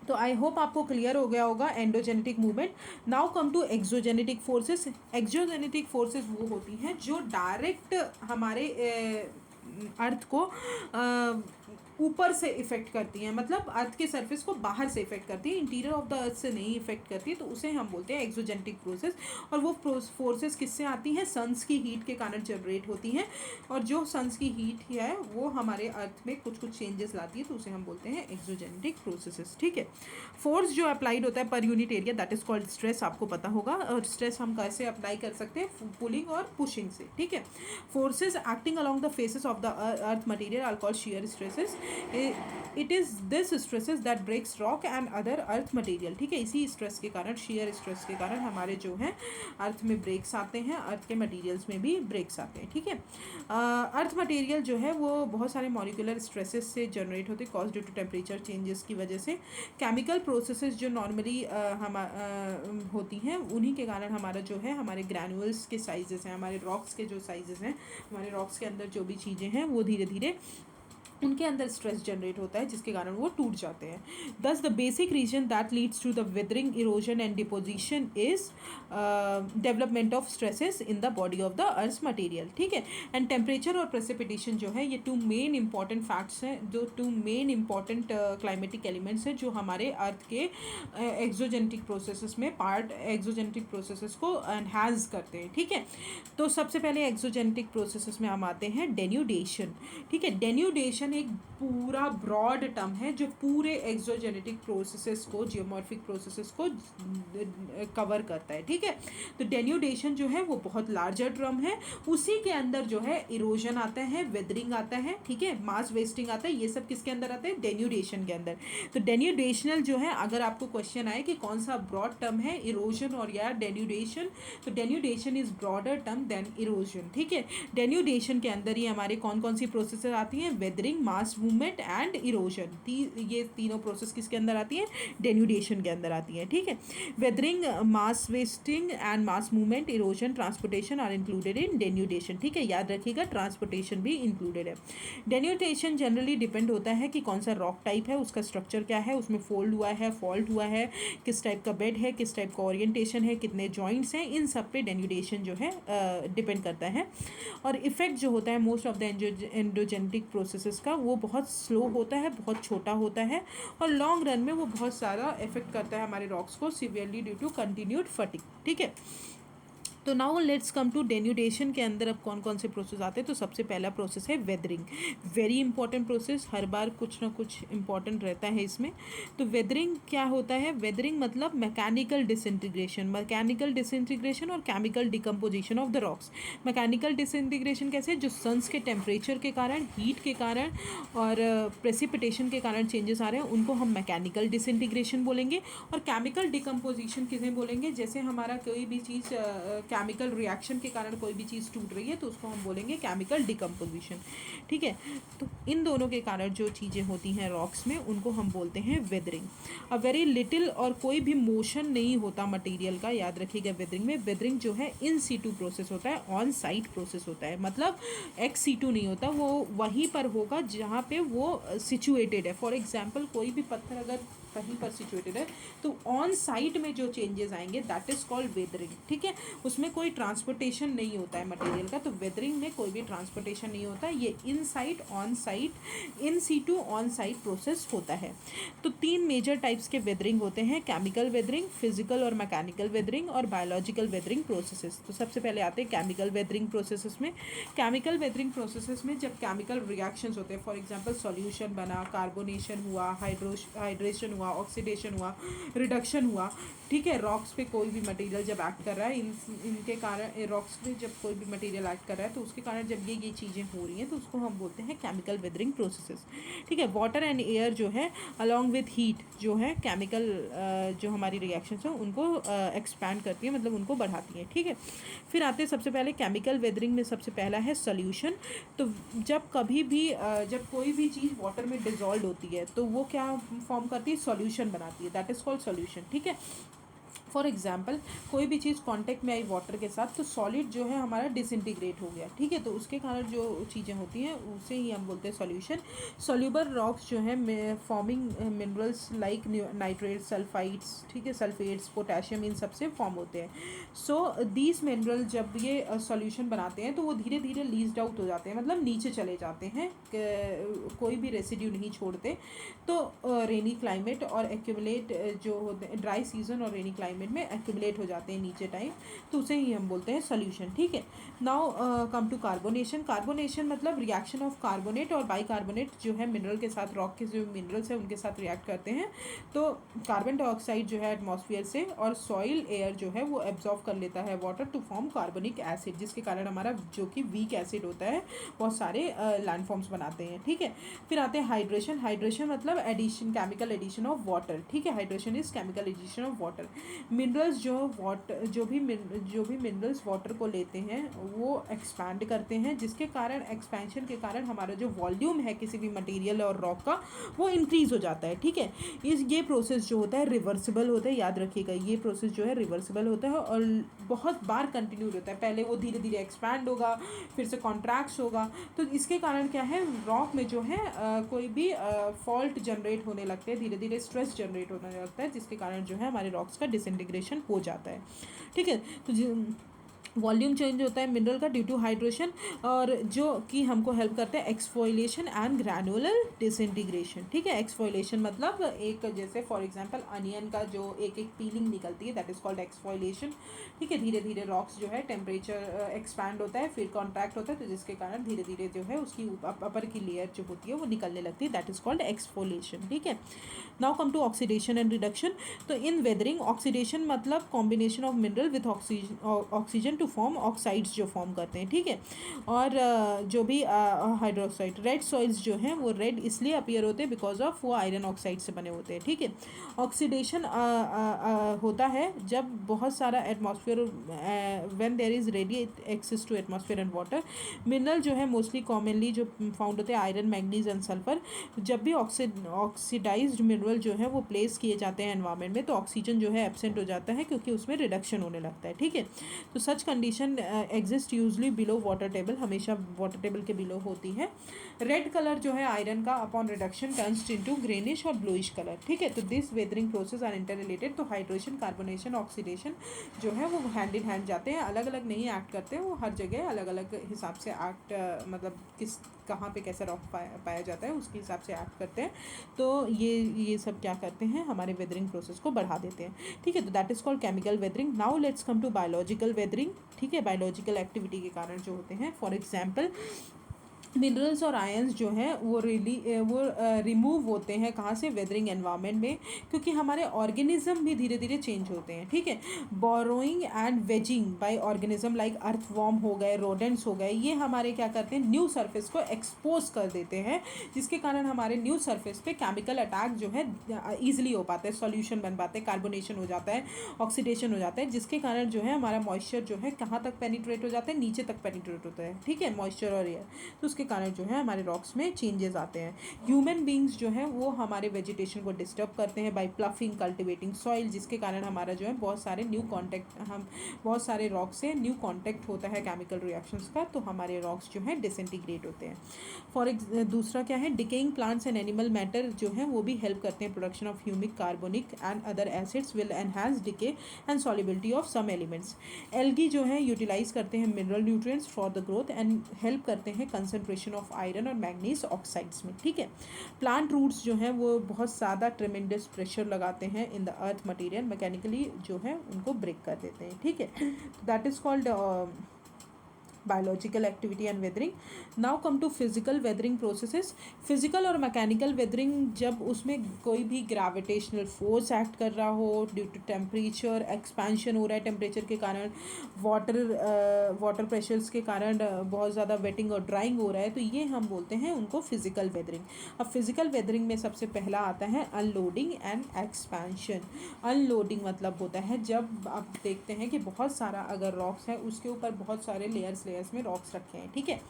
तो आई होप आपको क्लियर हो गया होगा endogenetic movement. Now come to exogenetic forces. Exogenetic forces वो होती हैं जो डायरेक्ट हमारे अर्थ को ऊपर से इफेक्ट करती हैं, मतलब अर्थ के सरफेस को बाहर से इफेक्ट करती है, इंटीरियर ऑफ द अर्थ से नहीं इफेक्ट करती, तो उसे हम बोलते हैं एक्सोजेनेटिक प्रोसेस। और वो फोर्सेस किससे आती हैं, सन्स की हीट के कारण जनरेट होती हैं। और जो सन्स की हीट है वो हमारे अर्थ में कुछ कुछ चेंजेस लाती है, तो उसे हम बोलते हैं एक्सोजेनेटिक प्रोसेसेस, ठीक है। फोर्स जो अप्लाइड होता है per unit area that is called stress, आपको पता होगा। और स्ट्रेस हम कैसे अप्लाई कर सकते हैं, पुलिंग और पुशिंग से, ठीक है। Forces acting along the faces of the earth material are called shear stresses. It is this stresses that breaks rock and other earth material, ठीक है। इसी स्ट्रेस के कारण, शियर स्ट्रेस के कारण हमारे जो है अर्थ में ब्रेक्स आते हैं, अर्थ के मटेरियल्स में भी ब्रेक्स आते हैं, ठीक है। अर्थ मटेरियल जो है वो बहुत सारे मॉलिक्यूलर स्ट्रेसेस से जनरेट होते हैं, cause due to temperature changes की वजह से। केमिकल प्रोसेसेस जो नॉर्मली होती हैं उन्हीं के कारण हमारा जो है, हमारे ग्रैनुअल्स के साइजेस हैं, हमारे रॉक्स के जो साइजेस हैं, हमारे रॉक्स के अंदर जो भी चीज़ें हैं वो धीरे धीरे उनके अंदर स्ट्रेस जनरेट होता है जिसके कारण वो टूट जाते हैं। Thus the basic reason that leads to the weathering, erosion and deposition is development of stresses in the body of the earth material, ठीक है। एंड टेम्परेचर और प्रेसिपिटेशन जो है ये टू मेन इंपॉर्टेंट फैक्ट्स हैं, जो two main important climatic elements हैं जो हमारे अर्थ के एक्सोजेनेटिक प्रोसेसेस में एक्सोजेनेटिक प्रोसेसेस को एनहांस करते हैं, ठीक है। तो सबसे पहले एक्सोजेनेटिक प्रोसेसेस में हम आते हैं डेन्यूडेशन, ठीक है। डेन्यूडेशन एक पूरा ब्रॉड टर्म है जो पूरे एक्सोजेनेटिक प्रोसेसेस को, जियोमॉर्फिक प्रोसेसेस को कवर करता है, ठीक है। तो डेन्यूडेशन जो है वो बहुत लार्जर टर्म है, उसी के अंदर जो है इरोजन आता है, वेदरिंग आता है, ठीक है, मास वेस्टिंग आता है, ये सब किसके अंदर आते हैं, डेन्यूडेशन के अंदर। तो डेन्यूडेशनल जो है, अगर आपको क्वेश्चन आए कि कौन सा ब्रॉड टर्म है, इरोजन और या डेन्यूडेशन, तो denudation is broader term than erosion, ठीक है। डेन्यूडेशन के अंदर ही हमारे कौन कौन सी प्रोसेसेस आती हैं, weathering, mass movement and erosion. ये तीनों प्रोसेस किसके अंदर आती है, डेन्यूडेशन के अंदर आती है, ठीक है। Weathering, mass wasting and mass movement, erosion, transportation are included in denudation, ठीक है। याद रखिएगा ट्रांसपोर्टेशन भी इंक्लूडेड है। डेन्यूडेशन जनरली डिपेंड होता है कि कौन सा रॉक टाइप है, उसका स्ट्रक्चर क्या है, उसमें फोल्ड हुआ है, फॉल्ट हुआ है, किस टाइप का बेड है, किस टाइप का ओरिएंटेशन है, कितने जॉइंट्स हैं, इन सब पे डेन्यूडेशन जो है डिपेंड करता है। और इफेक्ट जो होता है most of the endogenetic processes का, वो बहुत स्लो होता है, बहुत छोटा होता है, और लॉन्ग रन में वो बहुत सारा इफेक्ट करता है हमारे रॉक्स को severely due to continued fatigue, ठीक है। तो now let's come to denudation के अंदर अब कौन कौन से प्रोसेस आते हैं। तो सबसे पहला प्रोसेस है वेदरिंग, वेरी इंपॉर्टेंट प्रोसेस, हर बार कुछ ना कुछ इंपॉर्टेंट रहता है इसमें। तो वेदरिंग क्या होता है, वेदरिंग मतलब मैकेनिकल डिसइंटीग्रेशन और chemical decomposition of the rocks. Mechanical disintegration कैसे, जो सन्स के टेम्परेचर के कारण, हीट के कारण और प्रेसिपिटेशन के कारण चेंजेस आ रहे हैं, उनको हम मैकेनिकल डिसइंटीग्रेशन बोलेंगे। और केमिकल डिकम्पोजिशन किसे बोलेंगे, जैसे हमारा कोई भी चीज़ केमिकल रिएक्शन के कारण कोई भी चीज़ टूट रही है तो उसको हम बोलेंगे केमिकल डिकम्पोजिशन, ठीक है। तो इन दोनों के कारण जो चीज़ें होती हैं रॉक्स में, उनको हम बोलते हैं वेदरिंग। अ वेरी लिटिल, और कोई भी मोशन नहीं होता मटेरियल का, याद रखिएगा वेदरिंग में। वेदरिंग जो है इन सीटू प्रोसेस होता है, ऑन साइट प्रोसेस होता है, मतलब एक्स सीटू नहीं होता, वो वहीं पर होगा जहाँ पे वो सिचुएटेड है। फॉर एग्जाम्पल कोई भी पत्थर अगर कहीं पर सिचुएटेड है तो ऑन साइट में जो चेंजेस आएंगे दैट इज कॉल्ड वेदरिंग, ठीक है। उसमें कोई ट्रांसपोर्टेशन नहीं होता है मटेरियल का, तो वेदरिंग में कोई भी ट्रांसपोर्टेशन नहीं होता है, ये in site, on site, in situ, on site process होता है। तो 3 मेजर टाइप्स के वेदरिंग होते हैं, केमिकल वेदरिंग, फिजिकल और मैकेनिकल वेदरिंग और बायोलॉजिकल वेदरिंग प्रोसेसेस। तो सबसे पहले आते हैं केमिकल वेदरिंग प्रोसेसेस में। केमिकल वेदरिंग प्रोसेसेस में जब केमिकल रिएक्शंस होते हैं, फॉर एग्जांपल सॉल्यूशन बना, कार्बोनेशन हुआ, हाइड्रेशन हुआ, ऑक्सीडेशन हुआ, रिडक्शन हुआ, ठीक है। रॉक्स पे कोई भी मटेरियल जब एक्ट कर रहा है, इनके कारण रॉक्स पे जब कोई भी मटेरियल एक्ट कर रहा है तो उसके कारण जब ये चीज़ें हो रही हैं तो उसको हम बोलते हैं केमिकल वेदरिंग प्रोसेसेस, ठीक है। वाटर एंड एयर जो है अलॉन्ग विथ हीट जो है केमिकल जो हमारी रिएक्शंस हैं उनको एक्सपैंड करती है, मतलब उनको बढ़ाती है, ठीक है। फिर आते हैं सबसे पहले केमिकल वेदरिंग में सबसे पहला है सोल्यूशन। तो जब कभी भी जब कोई भी चीज़ वाटर में डिजॉल्व होती है तो वो क्या फॉर्म करती है, सॉल्यूशन बनाती है, दैट इज़ कॉल्ड सॉल्यूशन, ठीक है। फॉर एग्जाम्पल कोई भी चीज़ कांटेक्ट में आई वाटर के साथ तो सॉलिड जो है हमारा डिसइंटीग्रेट हो गया, ठीक है। तो उसके कारण जो चीज़ें होती हैं उसे ही हम बोलते हैं सॉल्यूशन। सॉल्यूबल रॉक्स जो है forming minerals like nitrate, sulphides, ठीक है, सल्फेट्स, पोटेशियम, इन सब से फॉर्म होते हैं। सो दीज मिनरल जब ये सॉल्यूशन बनाते हैं तो वो धीरे धीरे लीज्ड आउट हो जाते हैं, मतलब नीचे चले जाते हैं, कोई भी रेसिड्यू नहीं छोड़ते। तो रेनी क्लाइमेट और एक्यूमुलेट जो होते हैं, ड्राई सीजन और रेनी क्लाइमेट में एक्यूमुलेट हो जाते हैं नीचे टाइम, तो उसे ही हम बोलते हैं सॉल्यूशन, ठीक है। Now come to carbonation. Carbonation मतलब रिएक्शन ऑफ कार्बोनेट और बाइकार्बोनेट जो है मिनरल के साथ, रॉक के जो मिनरल्स हैं उनके साथ रिएक्ट करते हैं। तो कार्बन डाइऑक्साइड जो है एटमॉस्फेयर से और सॉइल एयर जो है वो एब्जॉर्व कर लेता है वाटर टू फॉर्म कार्बनिक एसिड, जिसके कारण हमारा जो कि वीक एसिड होता है बहुत सारे लैंडफॉर्म्स बनाते हैं, ठीक है। फिर आते हैं हाइड्रेशन। हाइड्रेशन मतलब addition, chemical addition of water, ठीक है। Hydration is chemical addition of water. Minerals जो भी मिनरल्स वाटर को लेते हैं वो एक्सपैंड करते हैं, जिसके कारण एक्सपेंशन के कारण हमारा जो वॉल्यूम है किसी भी मटेरियल और रॉक का वो इंक्रीज़ हो जाता है, ठीक है। ये प्रोसेस जो होता है रिवर्सिबल होता है, याद रखिएगा ये प्रोसेस जो है रिवर्सिबल होता है और बहुत बार कंटिन्यू होता है। पहले वो धीरे धीरे एक्सपैंड होगा, फिर से कॉन्ट्रैक्ट होगा, तो इसके कारण क्या है, रॉक में जो है कोई भी फॉल्ट जनरेट होने लगते हैं, धीरे धीरे स्ट्रेस जनरेट होने लगता है, जिसके कारण जो है हमारे रॉक्स का डिसइंटीग्रेशन हो जाता है, ठीक है। तो वॉल्यूम चेंज होता है मिनरल का ड्यू टू हाइड्रेशन, और जो कि हमको हेल्प करता है एक्सफोइलेशन एंड ग्रैनुलर डिसइंटीग्रेशन, ठीक है। एक्सफोइलेशन मतलब एक जैसे फॉर एग्जांपल अनियन का जो एक पीलिंग निकलती है दैट इज़ कॉल्ड एक्सफोइलेशन, ठीक है। धीरे धीरे रॉक्स जो है टेम्परेचर एक्सपैंड होता है, फिर कॉन्ट्रैक्ट होता है, तो जिसके कारण धीरे धीरे जो है उसकी अपर की लेयर जो होती है वो निकलने लगती है, दैट इज़ कॉल्ड एक्सफोइलेशन, ठीक है। Now come to oxidation and reduction. तो इन वेदरिंग ऑक्सीडेशन मतलब combination of mineral with oxygen to form oxides जो फॉर्म करते हैं, ठीक है। और जो भी हाइड्रोक्साइड रेड सॉइल्स जो हैं वो रेड इसलिए अपीयर होते हैं बिकॉज ऑफ वो आयरन ऑक्साइड से बने होते हैं, ठीक है। ऑक्सीडेशन होता है जब बहुत सारा atmosphere, when there is ready access to atmosphere and water. Mineral जो है मोस्टली कॉमनली जो फाउंड होते हैं आयरन, मैग्नीज एंड सल्फर। जब भी ऑक्सीडाइज्ड मिनरल जो है वो प्लेस किए जाते हैं एनवायरनमेंट में तो ऑक्सीजन जो है एब्सेंट हो जाता है क्योंकि उसमें रिडक्शन होने लगता है, ठीक है। तो such condition exist usually below water table, हमेशा वाटर टेबल के बिलो होती है। रेड कलर जो है आयरन का upon reduction turns into greenish और ब्लूइश कलर, ठीक है। तो this weathering process are interrelated. तो हाइड्रेशन, कार्बोनेशन, ऑक्सीडेशन जो है वो हैंड इन हैंड जाते हैं, अलग अलग नहीं एक्ट करते हैं, वो हर जगह अलग अलग हिसाब से एक्ट, मतलब किस कहाँ पे कैसा रॉक पाया जाता है उसके हिसाब से एक्ट करते हैं। तो ये सब क्या करते हैं, हमारे वेदरिंग प्रोसेस को बढ़ा देते हैं, ठीक है। तो that is called chemical weathering. Now let's come to biological weathering, ठीक है। बायोलॉजिकल एक्टिविटी के कारण जो होते हैं, फॉर एग्जाम्पल मिनरल्स और आयंस जो हैं वो रिमूव होते हैं कहाँ से, वेदरिंग एनवायरनमेंट में, क्योंकि हमारे ऑर्गेनिज्म भी धीरे धीरे चेंज होते हैं, ठीक है। Borrowing and waging bye organism like earthworm हो गए, रोडेंट्स हो गए, ये हमारे क्या करते हैं, न्यू सरफेस को एक्सपोज कर देते हैं, जिसके कारण हमारे न्यू सरफेस पे केमिकल अटैक जो है ईजिली हो पाता है, सॉल्यूशन बन पाते हैं, कार्बोनेशन हो जाता है, ऑक्सीडेशन हो जाता है, जिसके कारण जो है हमारा मॉइस्चर जो है कहाँ तक पेनिट्रेट हो जाता है, नीचे तक पेनिट्रेट होता है, ठीक है, मॉइस्चर और एयर। तो उसके कारण जो है हमारे रॉक्स में चेंजेस आते हैं। ह्यूमन बींग्स जो है वो हमारे वेजिटेशन को डिस्टर्ब करते हैं बाय प्लफिंग, कल्टिवेटिंग सॉइल, जिसके कारण हमारा जो है बहुत सारे रॉक से न्यू कॉन्टैक्ट होता है केमिकल रिएक्शंस का, तो हमारे रॉक्स जो है डिसइंटीग्रेट होते हैं। दूसरा क्या है, decaying plants and animal matter जो है वो भी हेल्प करते हैं production of humic, carbonic and other acids will enhance decay and solubility of some elements. Algae जो है यूटिलाइज करते हैं mineral nutrients for the growth and help करते हैं कंसंट्रेशन ऑफ आयरन और मैग्नीज ऑक्साइड्स में, ठीक है। प्लांट रूट्स जो हैं वो बहुत ज़्यादा ट्रेमेंडस प्रेशर लगाते हैं in the earth material, mechanically जो है उनको ब्रेक कर देते हैं, ठीक है। That is called biological activity and weathering. Now come to physical weathering processes. Physical और मैकेनिकल वेदरिंग, जब उसमें कोई भी ग्रेविटेशनल फोर्स एक्ट कर रहा हो ड्यू टू टेम्परेचर, एक्सपेंशन हो रहा है टेम्परेचर के कारण, वाटर प्रेशर्स के कारण बहुत ज़्यादा वेटिंग और ड्राइंग हो रहा है, तो ये हम बोलते हैं उनको फिजिकल वेदरिंग। अब फिजिकल वेदरिंग में सबसे पहला आता है अनलोडिंग एंड एक्सपेंशन। अनलोडिंग मतलब होता है जब आप देखते हैं कि बहुत सारा अगर रॉक्स है उसके ऊपर बहुत सारे लेयर्स में रॉक्स रखे हैं, ठीक है।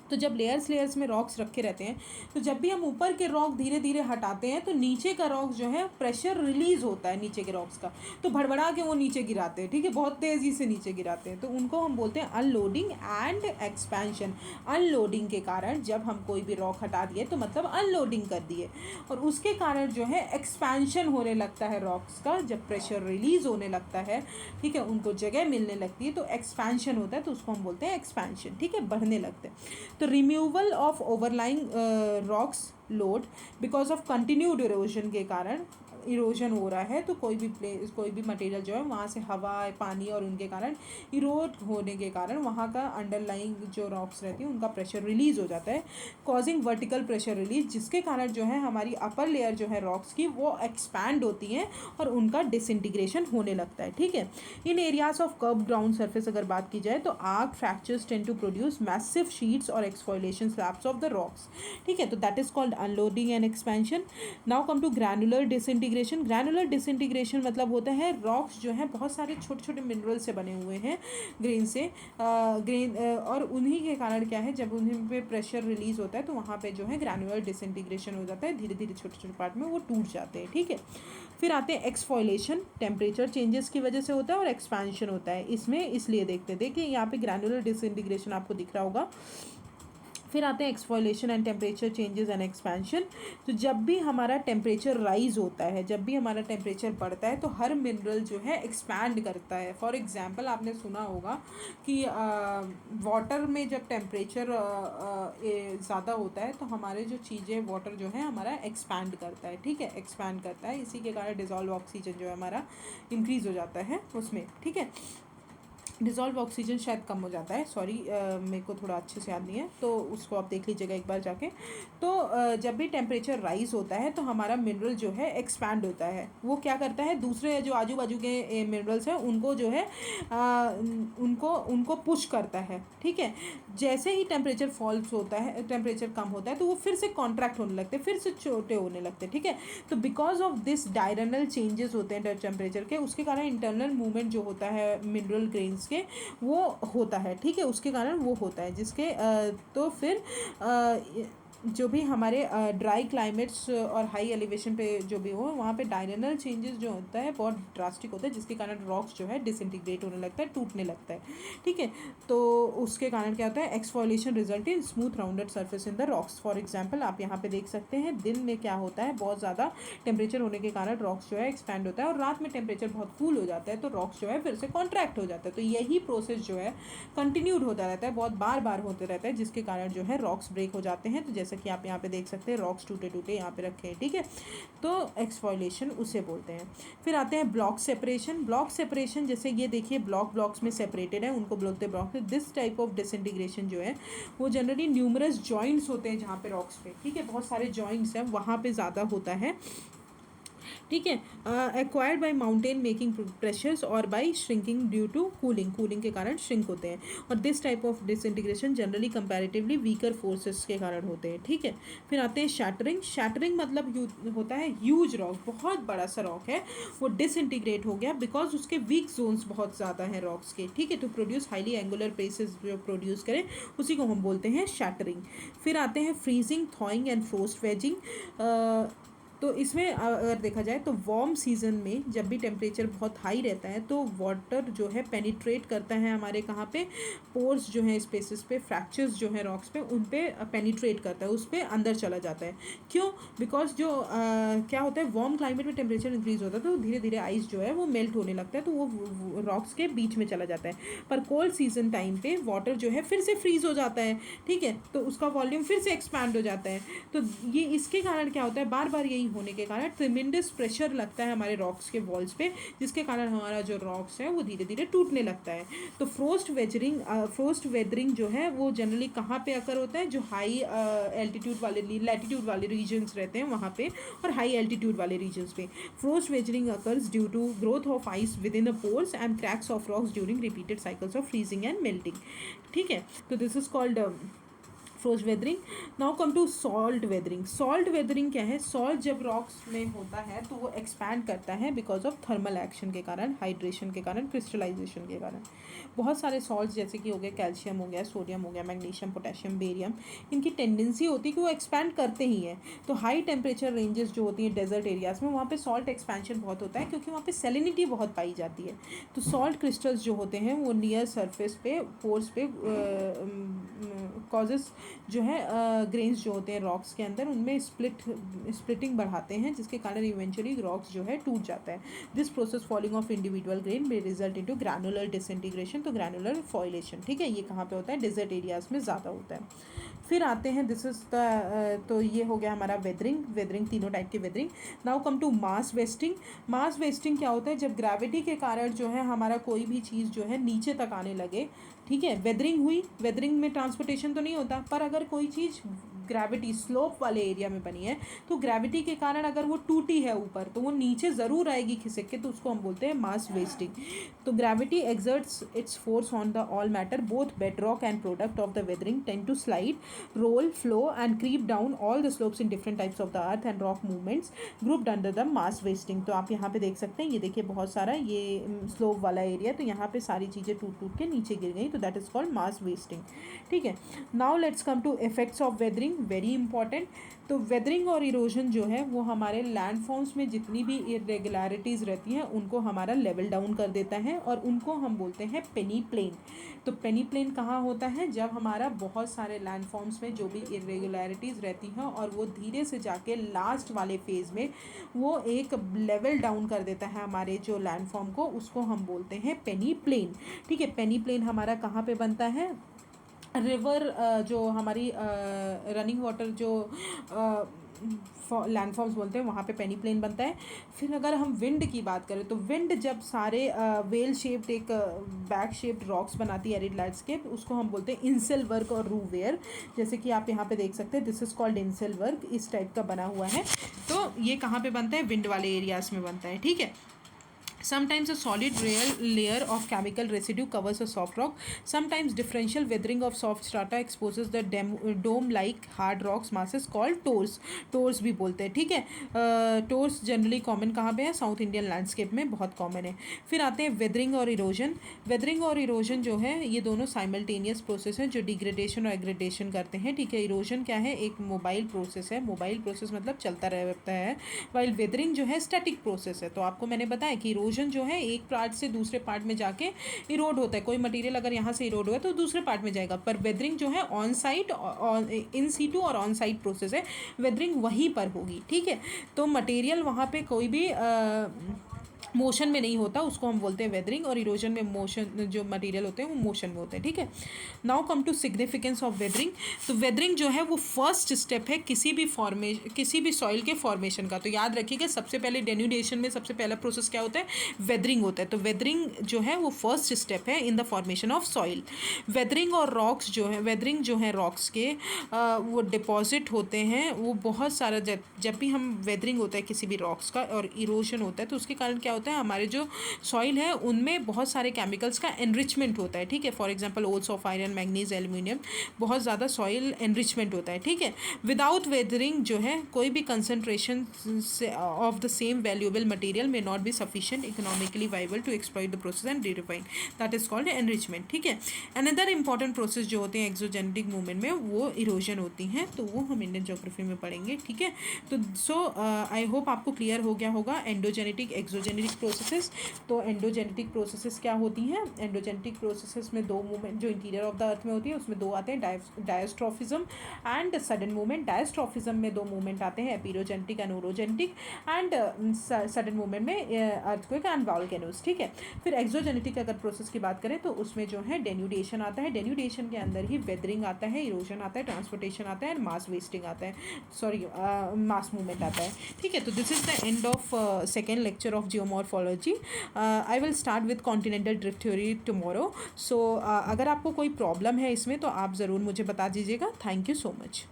तो जब लेयर्स में रॉक्स रखे रहते हैं तो जब भी हम ऊपर के रॉक धीरे धीरे हटाते हैं तो नीचे का रॉक जो है प्रेशर रिलीज होता है नीचे के रॉक्स का, तो भड़बड़ा के वो नीचे गिराते हैं, ठीक है, बहुत तेज़ी से नीचे गिराते हैं, तो उनको हम बोलते हैं अनलोडिंग एंड एक्सपेंशन। अनलोडिंग के कारण जब हम कोई भी रॉक हटा दिए तो मतलब अनलोडिंग कर दिए, और उसके कारण जो है एक्सपेंशन होने लगता है रॉक्स का, जब प्रेशर रिलीज होने लगता है, ठीक है, उनको जगह मिलने लगती है तो एक्सपेंशन होता है, तो उसको हम बोलते हैं एक्सपेंशन, ठीक है, बढ़ने लगते हैं। तो removal of overlying rocks load because of continued erosion के कारण, इरोजन हो रहा है तो कोई भी मटेरियल जो है वहाँ से हवा, पानी और उनके कारण इरोड होने के कारण वहाँ का अंडरलाइंग जो रॉक्स रहती हैं उनका प्रेशर रिलीज हो जाता है, कॉजिंग वर्टिकल प्रेशर रिलीज, जिसके कारण जो है हमारी अपर लेयर जो है रॉक्स की वो एक्सपैंड होती हैं और उनका डिसइंटीग्रेशन होने लगता है, ठीक है। In areas of curve ground surface अगर बात की जाए तो arc fractures tend to produce massive sheets और exfoliation slabs of the rocks, ठीक है। तो that is called unloading and expansion. Now come to granular disintegration. Granular disintegration मतलब होता है रॉक्स जो है बहुत सारे छोटे छोटे मिनरल से बने हुए हैं, ग्रेन और उन्हीं के कारण क्या है, जब उन्हीं पे प्रेशर रिलीज होता है तो वहाँ पे जो है ग्रैनुलर डिसइंटीग्रेशन हो जाता है, धीरे धीरे छोटे छोटे पार्ट में वो टूट जाते हैं, ठीक है। फिर आते हैं एक्सफोलिएशन, टेम्परेचर चेंजेस की वजह से होता है, और एक्सपेंशन होता है इसमें, इसलिए देखते देखिए यहाँ पे ग्रैनुलर डिसइंटीग्रेशन आपको दिख रहा होगा। फिर आते हैं exfoliation and temperature changes and expansion. तो जब भी हमारा टेम्परेचर राइज होता है, जब भी हमारा टेम्परेचर बढ़ता है तो हर मिनरल जो है एक्सपैंड करता है। फॉर एग्जांपल आपने सुना होगा कि वाटर में जब टेम्परेचर ज़्यादा होता है तो हमारे जो चीज़ें वाटर जो है हमारा एक्सपैंड करता है, ठीक है, एक्सपैंड करता है, इसी के कारण डिजॉल्व ऑक्सीजन जो है हमारा इंक्रीज़ हो जाता है उसमें, ठीक है। डिज़ोल्व ऑक्सीजन शायद कम हो जाता है, सॉरी मेरे को थोड़ा अच्छे से याद नहीं है, तो उसको आप देख लीजिएगा एक बार जाके। तो जब भी टेम्परेचर राइज होता है तो हमारा मिनरल जो है एक्सपैंड होता है। वो क्या करता है, दूसरे जो आजू बाजू के मिनरल्स हैं उनको जो है उनको उनको पुश करता है, ठीक है। जैसे ही टेम्परेचर फॉल्स होता है, टेम्परेचर कम होता है, तो वो फिर से कॉन्ट्रैक्ट होने लगते हैं, फिर से छोटे होने लगते हैं, ठीक है। तो because of this diurnal changes होते हैं टेम्परेचर के, उसके कारण इंटरनल मूवमेंट जो होता है मिनरल ग्रेन्स के, वो होता है, ठीक है। उसके कारण वो होता है जिसके तो फिर जो भी हमारे ड्राई क्लाइमेट्स और हाई एलिवेशन पे जो भी हो, वहाँ पे डायरनल चेंजेस जो होता है बहुत ड्रास्टिक होता है, जिसके कारण रॉक्स जो है डिसइंटीग्रेट होने लगता है, टूटने लगता है, ठीक है। तो उसके कारण क्या होता है, exfoliation result in smooth rounded surface in the rocks. For example आप यहाँ पे देख सकते हैं, दिन में क्या होता है, बहुत ज़्यादा टेम्परेचर होने के कारण रॉक्स जो है एक्सपैंड होता है, और रात में टेम्परेचर बहुत कूल हो जाता है तो रॉक्स जो है फिर से कॉन्ट्रैक्ट हो जाता है। तो यही प्रोसेस जो है कंटिन्यूड होता रहता है, बहुत बार बार होते रहता है, जिसके कारण जो है रॉक्स ब्रेक हो जाते हैं। तो जैसा कि आप यहाँ पे देख सकते हैं, रॉक्स टूटे टूटे यहाँ पे रखे हैं, ठीक है। तो एक्सफोलिएशन उसे बोलते हैं। फिर आते हैं ब्लॉक सेपरेशन। ब्लॉक सेपरेशन, जैसे ये देखिए ब्लॉक्स में सेपरेटेड है, उनको बोलते हैं block. This type of disintegration जो है वो जनरली न्यूमरस जॉइंट्स होते हैं जहाँ पे रॉक्स पे, ठीक है, बहुत सारे जॉइंट्स हैं, वहाँ पे ज़्यादा होता है, ठीक है। Acquired by mountain making pressures और by shrinking due to cooling के कारण श्रिंक होते हैं। और this type of disintegration generally comparatively weaker forces के कारण होते हैं, ठीक है। फिर आते हैं शैटरिंग। शैटरिंग मतलब होता है ह्यूज रॉक, बहुत बड़ा सा रॉक है, वो डिसइंटीग्रेट हो गया बिकॉज उसके वीक जोन्स बहुत ज़्यादा हैं रॉक्स के, ठीक है। तो प्रोड्यूस हाईली एंगुलर प्लेसेस जो प्रोड्यूस करें, उसी को हम बोलते हैं शैटरिंग। फिर आते हैं फ्रीजिंग, थॉइंग एंड फ्रोस्ट वेजिंग। तो इसमें अगर देखा जाए तो वार्म सीज़न में जब भी टेम्परेचर बहुत हाई रहता है तो वाटर जो है पेनिट्रेट करता है हमारे कहाँ पे, पोर्स जो हैं स्पेसेस पे, फ्रैक्चर्स जो हैं रॉक्स पे, उन पे पेनिट्रेट करता है, उस पे अंदर चला जाता है। क्यों? बिकॉज जो क्या होता है, वार्म क्लाइमेट में टेम्परेचर इंक्रीज होता है तो धीरे धीरे आइस जो है वो मेल्ट होने लगता है, तो वो रॉक्स के बीच में चला जाता है। पर कोल्ड सीजन टाइम पे वाटर जो है फिर से फ्रीज हो जाता है, ठीक है, तो उसका वॉल्यूम फिर से एक्सपैंड हो जाता है। तो ये इसके कारण क्या होता है, बार बार यही होने के कारण ट्रिमेंडस प्रेशर लगता है हमारे रॉक्स के वॉल्स पे, जिसके कारण हमारा जो रॉक्स है वो धीरे धीरे टूटने लगता है। तो फ्रोस्ट वेदरिंग जो है वो जनरली कहाँ पे अकर होता है, जो हाई एल्टीट्यूड वाले लैटिट्यूड वाले रीजन्स रहते हैं वहाँ पे, और हाई एल्टीट्यूड वाले रीजन्स पे। Frost weathering occurs due to growth of ice within the pores and cracks of rocks during repeated cycles of freezing and melting, ठीक है। तो this is called frost weathering. Now come to salt weathering. Salt weathering क्या है, salt जब rocks में होता है तो वो एक्सपैंड करता है बिकॉज ऑफ थर्मल एक्शन के कारण, हाइड्रेशन के कारण, क्रिस्टलाइजेशन के कारण। बहुत सारे सॉल्ट्स जैसे कि हो गए कैल्शियम हो गया, सोडियम हो गया, मैग्नीशियम, पोटेशियम, बेरियम, इनकी टेंडेंसी होती है कि वो एक्सपैंड करते ही हैं। तो हाई टेम्परेचर रेंजेस जो होती हैं डेजर्ट एरियाज़ में, वहाँ पे सॉल्ट एक्सपेंशन बहुत होता है क्योंकि वहाँ पे सेलिनिटी बहुत पाई जाती है। तो सॉल्ट क्रिस्टल्स जो होते हैं वो नियर सरफेस पे, पोर्स पे कॉजेस जो है ग्रेन्स जो होते हैं रॉक्स के अंदर, उनमें स्प्लिटिंग बढ़ाते हैं, जिसके कारण इवेंचुअली रॉक्स जो है टूट जाता है। This process falling of individual grain में रिजल्ट इनटू ग्रैनुलर डिसइंटीग्रेशन, तो ग्रैनुलर फॉइलेशन, ठीक है। ये कहाँ पे होता है, डेजर्ट एरियाज़ में ज़्यादा होता है। फिर आते हैं दिस इज द, तो ये हो गया हमारा वेदरिंग, तीनों टाइप की weathering. Now come to mass wasting. Mass wasting क्या होता है, जब ग्रेविटी के कारण जो है हमारा कोई भी चीज़ जो है नीचे तक आने लगे, ठीक है। वेदरिंग हुई, वेदरिंग में ट्रांसपोर्टेशन तो नहीं होता, पर अगर कोई चीज़ ग्रेविटी स्लोप वाले एरिया में बनी है तो ग्रेविटी के कारण अगर वो टूटी है ऊपर तो वो नीचे ज़रूर आएगी खिसक के, तो उसको हम बोलते हैं मास वेस्टिंग। तो gravity exerts its force on the all matter, both bedrock and product of the weathering tend to slide, roll, flow and creep down all the slopes in different types of the earth and rock movements grouped under the mass wasting। तो आप यहाँ पे देख सकते हैं, ये देखिए बहुत सारा ये स्लोप वाला एरिया, तो यहाँ पे सारी चीज़ें टूट टूट के नीचे गिर गई, तो that is called mass wasting, ठीक है। Now let's come to effects of weathering, very important. तो वेदरिंग और इरोजन जो है वो हमारे लैंडफॉर्म्स में जितनी भी इरेगुलरिटीज़ रहती हैं उनको हमारा लेवल डाउन कर देता है, और उनको हम बोलते हैं पेनी प्लेन। तो पेनी प्लेन कहाँ होता है, जब हमारा बहुत सारे लैंडफॉर्म्स में जो भी इरेगुलरिटीज़ रहती हैं और वो धीरे से जाके लास्ट वाले फेज़ में वो एक लेवल डाउन कर देता है हमारे जो लैंडफॉर्म को, उसको हम बोलते हैं पेनी प्लेन, ठीक है। पेनी प्लेन हमारा कहाँ पे बनता है, रिवर जो हमारी रनिंग वाटर जो लैंडफॉर्म्स बोलते हैं, वहाँ पे पेनीप्लेन बनता है। फिर अगर हम विंड की बात करें तो विंड जब सारे वेल शेप्ड एक बैक शेप्ड रॉक्स बनाती है एरिड लैंडस्केप, उसको हम बोलते हैं इंसेल वर्क और रूवेयर। जैसे कि आप यहाँ पे देख सकते हैं, this is called incel work, इस टाइप का बना हुआ है। तो ये कहाँ पे बनता है? विंड वाले एरियाज में बनता है, ठीक है। Sometimes a solid layer of chemical residue covers a soft rock. Sometimes differential weathering of soft strata exposes the dome-like hard rocks masses called tors. Tors भी बोलते हैं, ठीक है। tors जनरली कॉमन कहाँ पे है? साउथ इंडियन लैंडस्केप में बहुत कॉमन है। फिर आते हैं वेदरिंग और इरोजन। वेदरिंग और इरोजन जो है ये दोनों साइमल्टेनियस प्रोसेस हैं जो डिग्रेडेशन और एग्रेडेशन करते हैं, ठीक है। इरोजन क्या है? एक मोबाइल प्रोसेस है, मोबाइल प्रोसेस मतलब चलता रहता है, वाइल वेदरिंग जो है स्टैटिक प्रोसेस है। तो आपको मैंने बताया कि इरोजन जो है एक पार्ट से दूसरे पार्ट में जाके इरोड होता है। कोई मटेरियल अगर यहाँ से इरोड हुआ तो दूसरे पार्ट में जाएगा, पर वेदरिंग जो है ऑन साइट, इन सीटू और ऑन साइट प्रोसेस है, वेदरिंग वहीं पर होगी, ठीक है। तो मटेरियल वहाँ पे कोई भी मोशन में नहीं होता, उसको हम बोलते हैं वेदरिंग। और इरोजन में मोशन, जो मटेरियल होते हैं वो मोशन में होते हैं, ठीक है। Now come to significance of weathering. तो वेदरिंग जो है वो फर्स्ट स्टेप है किसी भी सॉइल के फॉर्मेशन का। तो याद रखिएगा, सबसे पहले डेन्यूडेशन में सबसे पहला प्रोसेस क्या होता है? वेदरिंग होता है। तो वेदरिंग जो है वो फर्स्ट स्टेप है in the formation of soil. Weathering और रॉक्स जो है, वेदरिंग जो है रॉक्स के वो डिपॉजिट होते हैं, वो बहुत सारा, जब भी हम वेदरिंग होता है किसी भी रॉक्स का और इरोजन होता है तो उसके कारण क्या होता है? हमारे जो सॉइल है उनमें बहुत सारे केमिकल्स का एनरिचमेंट होता है, ठीक है। For example ores of iron, manganese, aluminium, बहुत ज़्यादा सॉइल एनरिचमेंट होता है, ठीक है। विदाउट वेदरिंग जो है कोई भी concentration of the same valuable material में not be sufficient economically viable to exploit the process and refine, that is called enrichment, ठीक है। अनदर इंपॉर्टेंट प्रोसेस जो होते हैं एक्सोजेनेटिक मूवमेंट में वो इरोजन होती हैं, तो वो हम इंडियन ज्योग्राफी में पढ़ेंगे, ठीक है। तो आई होप आपको क्लियर हो गया होगा एंडोजेनेटिक एक्सोजेनेटिक प्रोसेसेस। तो एंडोजेनेटिक प्रोसेसेस क्या होती हैं? एंडोजेनेटिक प्रोसेसेस में दो मूवमेंट जो इंटीरियर ऑफ द अर्थ में होती है उसमें दो आते हैं, diastrophism and sudden movement. Diastrophism में दो मूवमेंट आते हैं, epeirogenetic and orogenetic, and sudden movement में अर्थक्वेक एंड वोल्केनोज, ठीक है। फिर एक्सोजेनेटिक अगर प्रोसेस की बात करें तो उसमें जो है डेन्यूडेशन आता है, डेन्यूडेशन के अंदर ही वेदरिंग आता है, इरोजन आता है, ट्रांसपोर्टेशन आता है एंड मास वेस्टिंग आता है, सॉरी मास मूवमेंट आता है, ठीक है। तो this is the end of second lecture of geomorphology. I will start with continental drift theory tomorrow. So अगर आपको कोई प्रॉब्लम है इसमें तो आप ज़रूर मुझे बता दीजिएगा। Thank you so much.